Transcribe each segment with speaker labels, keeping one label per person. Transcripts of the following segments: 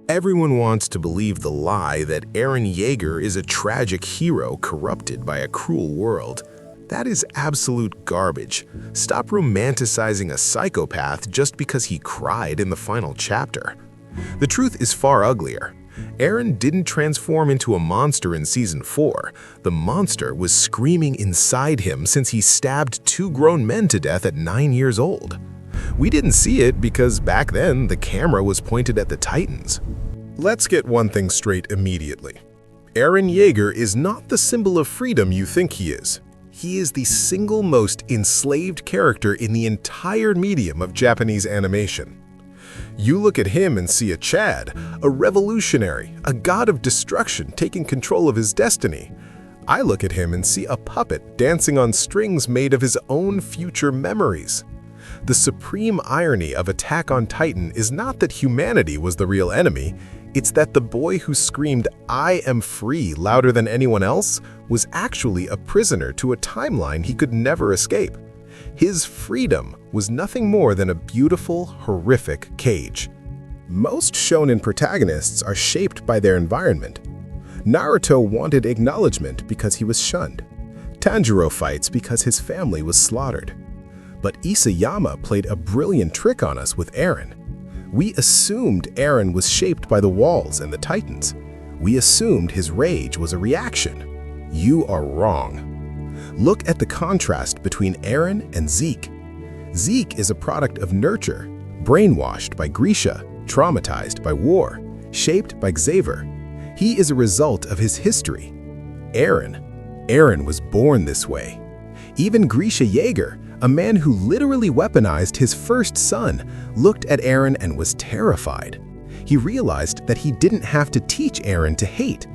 Speaker 1: Everyone wants to believe the lie that Eren Yeager is a tragic hero corrupted by a cruel world. That is absolute garbage. Stop romanticizing a psychopath just because he cried in the final chapter. The truth is far uglier. Eren didn't transform into a monster in Season 4. The monster was screaming inside him since he stabbed 2 grown men to death at 9 years old. We didn't see it because back then the camera was pointed at the Titans. Let's get one thing straight immediately. Eren Yeager is not the symbol of freedom you think he is. He is the single most enslaved character in the entire medium of Japanese animation. You look at him and see a Chad, a revolutionary, a god of destruction taking control of his destiny. I look at him and see a puppet dancing on strings made of his own future memories. The supreme irony of Attack on Titan is not that humanity was the real enemy, it's that the boy who screamed, "I am free," louder than anyone else, was actually a prisoner to a timeline he could never escape. His freedom was nothing more than a beautiful, horrific cage. Most shonen protagonists are shaped by their environment. Naruto wanted acknowledgement because he was shunned. Tanjiro fights because his family was slaughtered. But Isayama played a brilliant trick on us with Eren. We assumed Eren was shaped by the walls and the Titans. We assumed his rage was a reaction. You are wrong. Look at the contrast between Eren and Zeke. Zeke is a product of nurture, brainwashed by Grisha, traumatized by war, shaped by Xavier. He is a result of his history. Eren was born this way. Even Grisha Yeager, a man who literally weaponized his first son, looked at Eren and was terrified. He realized that he didn't have to teach Eren to hate.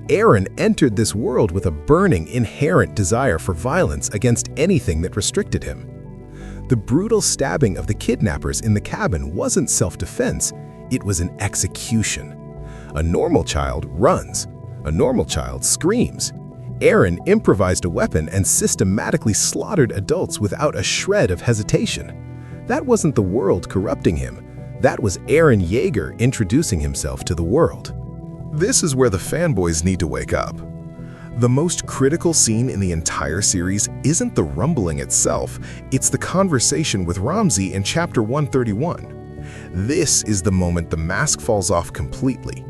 Speaker 1: Eren entered this world with a burning, inherent desire for violence against anything that restricted him. The brutal stabbing of the kidnappers in the cabin wasn't self-defense, it was an execution. A normal child runs. A normal child screams. Eren improvised a weapon and systematically slaughtered adults without a shred of hesitation. That wasn't the world corrupting him. That was Eren Yeager introducing himself to the world. This is where the fanboys need to wake up. The most critical scene in the entire series isn't the rumbling itself, it's the conversation with Ramzi in Chapter 131. This is the moment the mask falls off completely.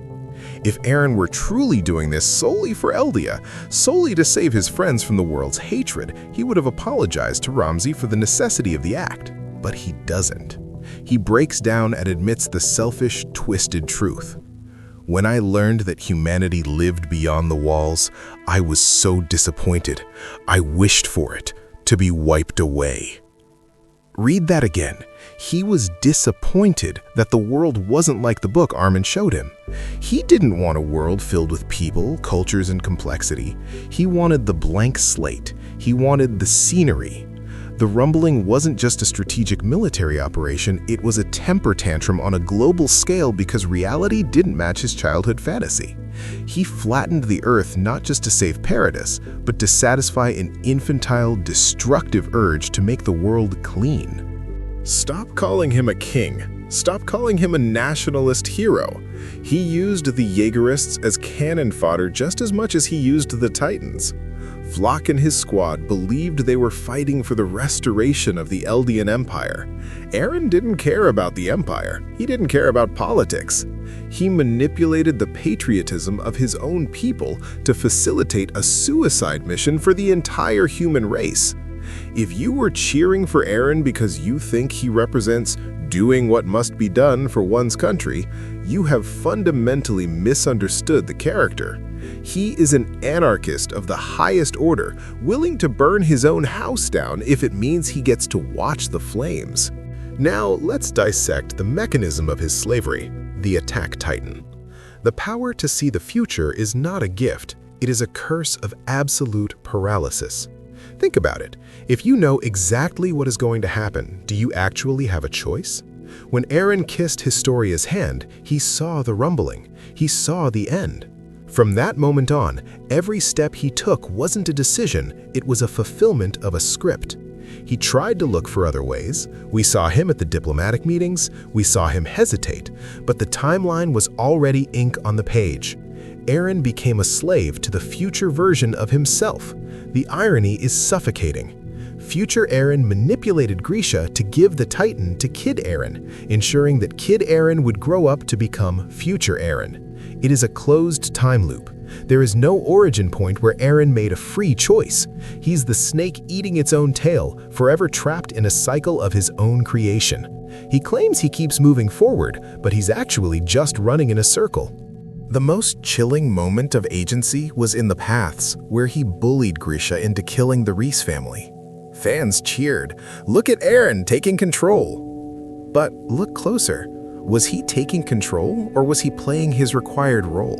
Speaker 1: If Eren were truly doing this solely for Eldia, solely to save his friends from the world's hatred, he would have apologized to Ramzi for the necessity of the act. But he doesn't. He breaks down and admits the selfish, twisted truth. When I learned that humanity lived beyond the walls, I was so disappointed. I wished for it to be wiped away. Read that again. He was disappointed that the world wasn't like the book Armin showed him. He didn't want a world filled with people, cultures, and complexity. He wanted the blank slate. He wanted the scenery. The rumbling wasn't just a strategic military operation, it was a temper tantrum on a global scale because reality didn't match his childhood fantasy. He flattened the earth not just to save Paradis, but to satisfy an infantile, destructive urge to make the world clean. Stop calling him a king. Stop calling him a nationalist hero. He used the Yeagerists as cannon fodder just as much as he used the Titans. Flock and his squad believed they were fighting for the restoration of the Eldian Empire. Eren didn't care about the Empire. He didn't care about politics. He manipulated the patriotism of his own people to facilitate a suicide mission for the entire human race. If you were cheering for Eren because you think he represents doing what must be done for one's country, you have fundamentally misunderstood the character. He is an anarchist of the highest order, willing to burn his own house down if it means he gets to watch the flames. Now let's dissect the mechanism of his slavery, the Attack Titan. The power to see the future is not a gift, it is a curse of absolute paralysis. Think about it. If you know exactly what is going to happen, do you actually have a choice? When Eren kissed Historia's hand, he saw the rumbling. He saw the end. From that moment on, every step he took wasn't a decision, it was a fulfillment of a script. He tried to look for other ways. We saw him at the diplomatic meetings, we saw him hesitate, but the timeline was already ink on the page. Eren became a slave to the future version of himself. The irony is suffocating. Future Eren manipulated Grisha to give the Titan to Kid Eren, ensuring that Kid Eren would grow up to become future Eren. It is a closed time loop. There is no origin point where Eren made a free choice. He's the snake eating its own tail, forever trapped in a cycle of his own creation. He claims he keeps moving forward, but he's actually just running in a circle. The most chilling moment of agency was in the paths, where he bullied Grisha into killing the Reese family. Fans cheered, "Look at Eren taking control." But look closer. Was he taking control, or was he playing his required role?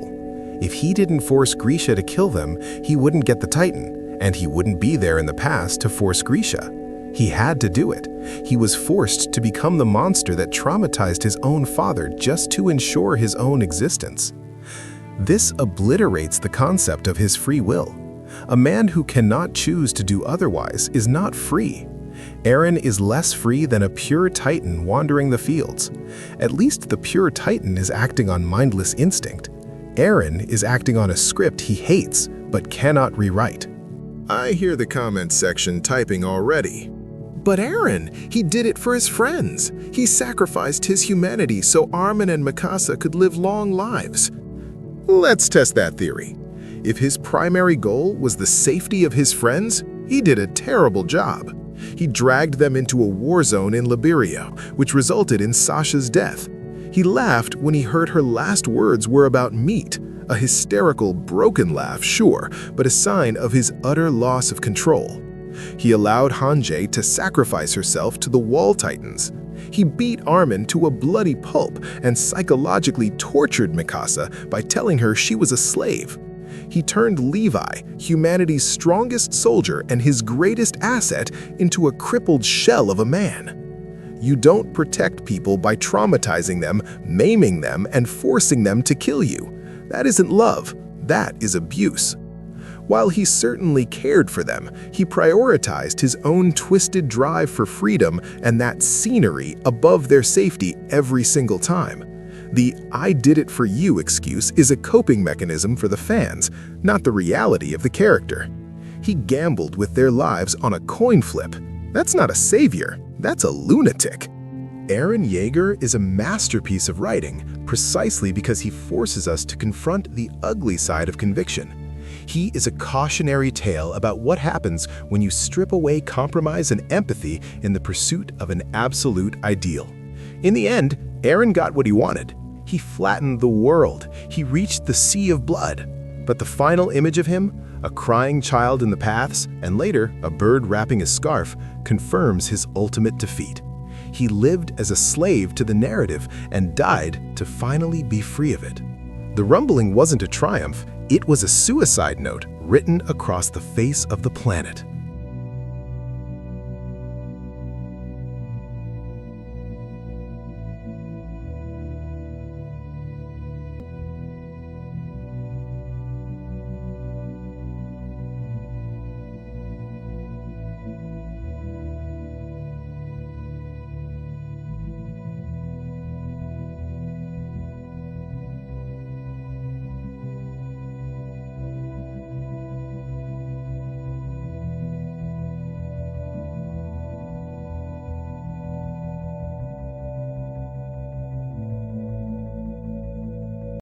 Speaker 1: If he didn't force Grisha to kill them, he wouldn't get the Titan, and he wouldn't be there in the past to force Grisha. He had to do it. He was forced to become the monster that traumatized his own father just to ensure his own existence. This obliterates the concept of his free will. A man who cannot choose to do otherwise is not free. Eren is less free than a pure Titan wandering the fields. At least the pure Titan is acting on mindless instinct. Eren is acting on a script he hates, but cannot rewrite. I hear the comment section typing already. But Eren, he did it for his friends. He sacrificed his humanity so Armin and Mikasa could live long lives. Let's test that theory. If his primary goal was the safety of his friends, he did a terrible job. He dragged them into a war zone in Liberia, which resulted in Sasha's death. He laughed when he heard her last words were about meat, a hysterical, broken laugh, sure, but a sign of his utter loss of control. He allowed Hanji to sacrifice herself to the Wall Titans. He beat Armin to a bloody pulp and psychologically tortured Mikasa by telling her she was a slave. He turned Levi, humanity's strongest soldier and his greatest asset, into a crippled shell of a man. You don't protect people by traumatizing them, maiming them, and forcing them to kill you. That isn't love, that is abuse. While he certainly cared for them, he prioritized his own twisted drive for freedom and that scenery above their safety every single time. The "I did it for you" excuse is a coping mechanism for the fans, not the reality of the character. He gambled with their lives on a coin flip. That's not a savior, that's a lunatic. Eren Yeager is a masterpiece of writing precisely because he forces us to confront the ugly side of conviction. He is a cautionary tale about what happens when you strip away compromise and empathy in the pursuit of an absolute ideal. In the end, Eren got what he wanted. He flattened the world. He reached the sea of blood. But the final image of him, a crying child in the paths, and later a bird wrapping his scarf, confirms his ultimate defeat. He lived as a slave to the narrative and died to finally be free of it. The rumbling wasn't a triumph, it was a suicide note written across the face of the planet.